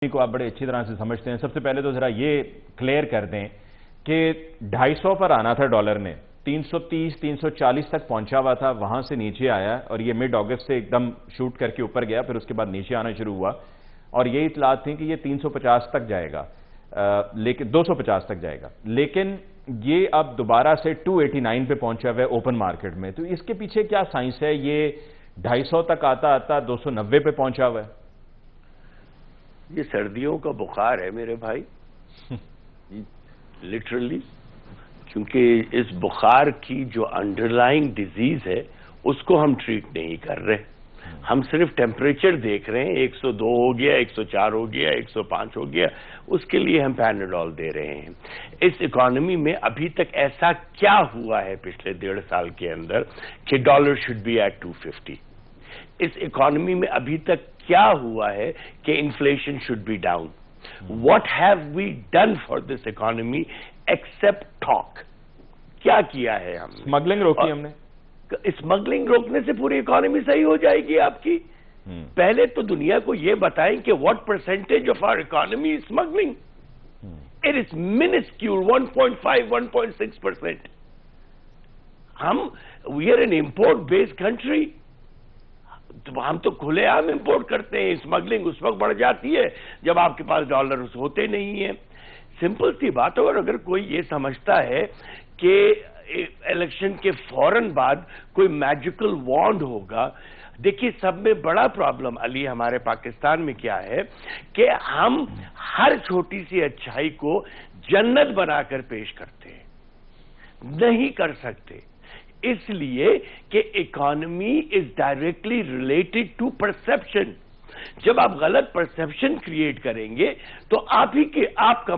کو آپ بڑے اچھی طرح سے سمجھتے ہیں. سب سے پہلے تو ذرا یہ کلیئر کر دیں کہ 250 پر آنا تھا ڈالر نے, 330 340 تک پہنچا ہوا تھا, وہاں سے نیچے آیا اور یہ مڈ اگست سے ایک دم شوٹ کر کے اوپر گیا, پھر اس کے بعد نیچے آنا شروع ہوا اور یہ اطلاعات تھیں کہ یہ 350 تک جائے گا, لیکن 250 تک جائے گا, لیکن یہ اب دوبارہ سے 289 پہ پہنچا ہوا ہے اوپن مارکیٹ میں. تو اس کے پیچھے کیا سائنس ہے؟ یہ 250 تک آتا آتا 290 پہ پہنچا ہوا ہے. یہ سردیوں کا بخار ہے میرے بھائی, لٹرلی, کیونکہ اس بخار کی جو انڈرلائنگ ڈیزیز ہے اس کو ہم ٹریٹ نہیں کر رہے. ہم صرف ٹیمپریچر دیکھ رہے ہیں, 102 ہو گیا, 104 ہو گیا, 105 ہو گیا, اس کے لیے ہم پیناڈول دے رہے ہیں. اس اکانومی میں ابھی تک ایسا کیا ہوا ہے پچھلے 1.5 سال کے اندر کہ ڈالر شوڈ بی ایٹ 250؟ اس اکانومی میں ابھی تک کیا ہوا ہے کہ inflation should be down? What have we done for this economy except talk? کیا کیا ہے ہم نے؟ اسمگلنگ روکی ہم نے. اسمگلنگ روکنے سے پوری اکانومی صحیح ہو جائے گی آپ کی؟ پہلے تو دنیا کو یہ بتائیں کہ what percentage of our economy is smuggling. It is minuscule, 1.5 1.6%. We are an import based country. ہم تو کھلے عام امپورٹ کرتے ہیں. اسمگلنگ اس وقت بڑھ جاتی ہے جب آپ کے پاس ڈالرز ہوتے نہیں ہیں. سمپل سی بات ہے. اور اگر کوئی یہ سمجھتا ہے کہ الیکشن کے فوراً بعد کوئی میجیکل وانڈ ہوگا, دیکھیے سب میں بڑا پرابلم علی ہمارے پاکستان میں کیا ہے کہ ہم ہر چھوٹی سی اچھائی کو جنت بنا کر پیش کرتے ہیں. نہیں کر سکتے, اس لیے کہ economy is directly related to perception. جب آپ غلط پرسپشن کریٹ کریں گے تو آپ کا